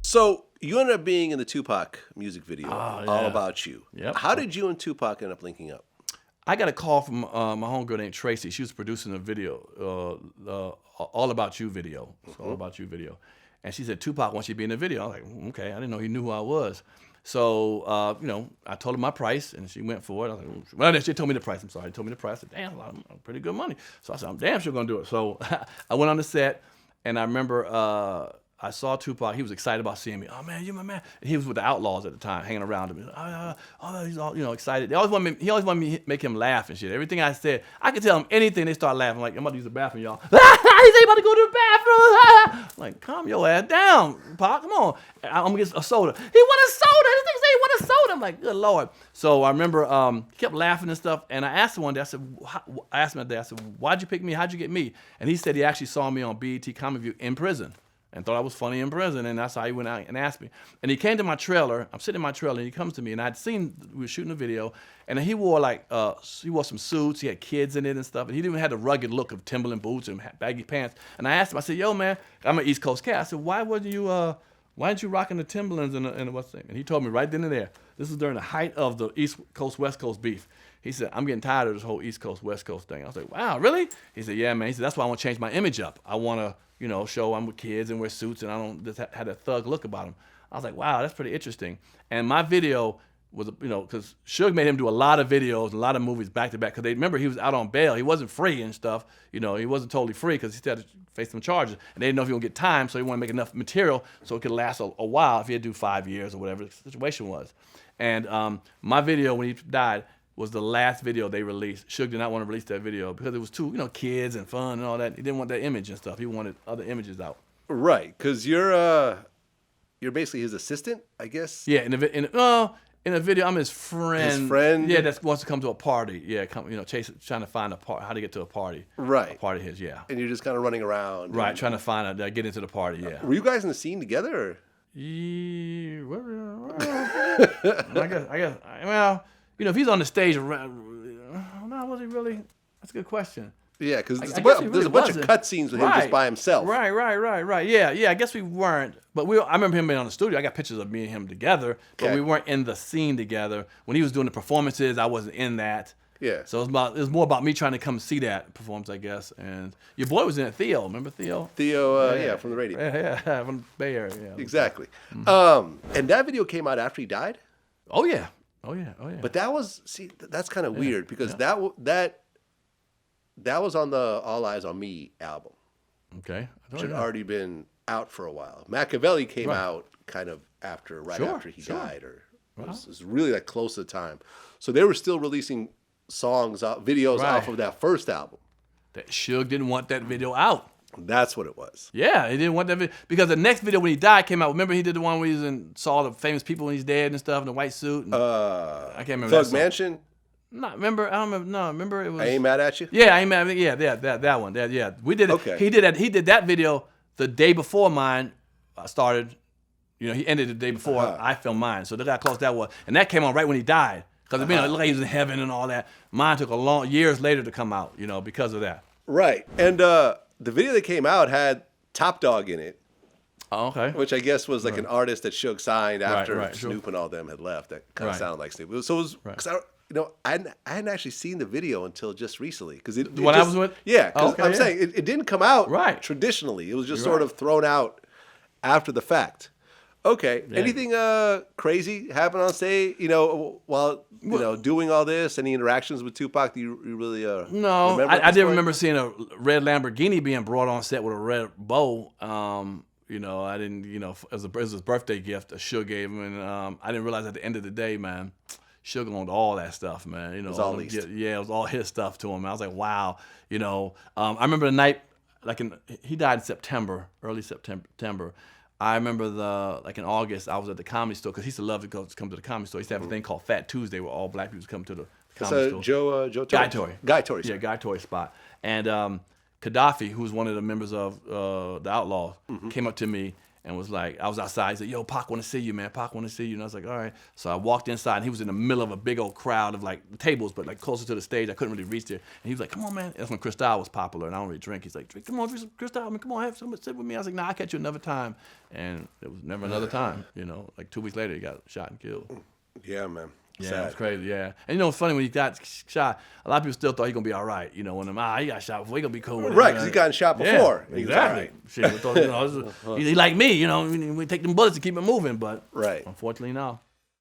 So you ended up being in the 2Pac music video, Oh, All yeah. About You. Yep. How did you and 2Pac end up linking up? I got a call from my homegirl named Tracy. She was producing a video, All About You video. All About You video. And she said, 2Pac wants you to be in the video. I was like, okay, I didn't know he knew who I was. So, I told her my price, and she went for it. I was like, well, then she told me the price. I'm sorry. She told me the price. I said, damn, a lot of pretty good money. So I said, I'm damn sure going to do it. So I went on the set, and I remember I saw 2Pac. He was excited about seeing me. Oh, man, you're my man. And he was with the Outlaws at the time, hanging around him. He's all, excited. He always wanted me to make him laugh and shit. Everything I said, I could tell him anything. They start laughing. Like, I'm about to use the bathroom, y'all. He's about to go to the bathroom. I'm like, calm your ass down, Pac. Come on. I'm going to get a soda. He want a soda. This nigga say he want a soda. I'm like, good Lord. So I remember he kept laughing and stuff. And I asked him one day, I asked him that day, I said, why'd you pick me? How'd you get me? And he said he actually saw me on BET Comic View in prison. And thought I was funny in prison, and that's how he went out and asked me. And he came to my trailer. I'm sitting in my trailer, and he comes to me, and I'd seen we were shooting a video, and he wore some suits. He had kids in it and stuff, and he didn't even have the rugged look of Timberland boots and baggy pants. And I asked him, I said, "Yo, man, I'm an East Coast cat." I said, "Why aren't you rocking the Timberlands and what's the?" And he told me right then and there. This was during the height of the East Coast West Coast beef. He said, "I'm getting tired of this whole East Coast West Coast thing." I was like, "Wow, really?" He said, "Yeah, man." He said, "That's why I want to change my image up. I want to." Show I'm with kids and wear suits and I don't just have a thug look about them. I was like, wow, that's pretty interesting. And my video was, because Suge made him do a lot of videos, and a lot of movies back to back. Because they remember he was out on bail. He wasn't free and stuff. He wasn't totally free because he still had to face some charges. And they didn't know if he would get time, so he wanted to make enough material so it could last a while if he had to do 5 years or whatever the situation was. And my video when he died was the last video they released. Suge did not want to release that video because it was too, kids and fun and all that. He didn't want that image and stuff. He wanted other images out. Right, because you're basically his assistant, I guess. Yeah, in the video, I'm his friend. His friend. Yeah, that wants to come to a party. Yeah, trying to find how to get to a party. Right. A party of his, yeah. And you're just kind of running around. Right, trying to find get into the party. Yeah. Were you guys in the scene together? Or? Yeah, I guess. Well. If he's on the stage, no, was he really? That's a good question. Yeah, because there's a bunch of cut scenes with him just by himself. Right. Yeah. I guess we weren't, but I remember him being on the studio. I got pictures of me and him together, but we weren't in the scene together. When he was doing the performances, I wasn't in that. Yeah. So it was more about me trying to come see that performance, I guess. And your boy was in it, Theo. Remember Theo? Theo, from the radio. Yeah, from the Bay Area. Yeah. Exactly. Mm-hmm. And that video came out after he died? Oh, yeah. But that's kind of weird because that was on the All Eyes on Me album. Okay. Which had already been out for a while. Machiavelli came out kind of after he died, or it was really like close to the time. So they were still releasing videos off of that first album. That Suge didn't want that video out. That's what it was. Yeah, he didn't want that video because the next video when he died came out. Remember he did the one where he saw the famous people when he's dead and stuff in the white suit. And, I can't remember. Thug Mansion. No, remember? I don't remember. No, remember it was. I Ain't Mad at You. Yeah, I Ain't Mad. Yeah, that one. Yeah, we did it. Okay. He did that video the day before mine started. He ended the day before I filmed mine. So look how close that was, and that came on right when he died. Because it looked like he was in heaven and all that. Mine took years later to come out. Because of that. Right, and the video that came out had Top Dog in it. Oh, okay. Which I guess was like an artist that Suge signed after sure. Snoop and all them had left. That kind of sounded like Snoop. So it was because I hadn't actually seen the video until just recently because I was with. Yeah, because I'm saying it didn't come out traditionally. It was just sort of thrown out after the fact. Okay. Yeah. Anything crazy happen on stage? While doing all this, any interactions with 2Pac? Do you really no? Remember I did remember seeing a red Lamborghini being brought on set with a red bow. I didn't. As his birthday gift, Suge gave him, and I didn't realize at the end of the day, man, Suge owned all that stuff, man. It was all leased. Yeah, it was all his stuff to him. I was like, wow. I remember the night, he died in September, early September. I remember in August, I was at the Comedy Store because he used to love to come to the Comedy Store. He used to have a thing called Fat Tuesday where all black people come to the Comedy Store. Joe Guy Toy. Guy Toy. Yeah, Guy Toy spot. And Gaddafi, who was one of the members of the Outlaws, came up to me and was like, I was outside. He said, "Yo, Pac want to see you, man. Pac want to see you." And I was like, "All right." So I walked inside, and he was in the middle of a big old crowd of like tables, but like closer to the stage. I couldn't really reach there. And he was like, "Come on, man." That's when Cristal was popular, and I don't really drink. He's like, "Come on, Cristal, man. Come on, have somebody sit with me." I was like, "Nah, I'll catch you another time." And it was never another time. You know, like 2 weeks later, he got shot and killed. Yeah, man. Yeah, Sad. it's crazy, yeah. And you know, it's funny, when he got shot, a lot of people still thought he going to be all right. You know, when he got shot before, he going to be cool. Right, because he got shot before. Yeah, exactly. Shit, we thought, you know, he like me, you know, we take them bullets to keep it moving, but unfortunately, no.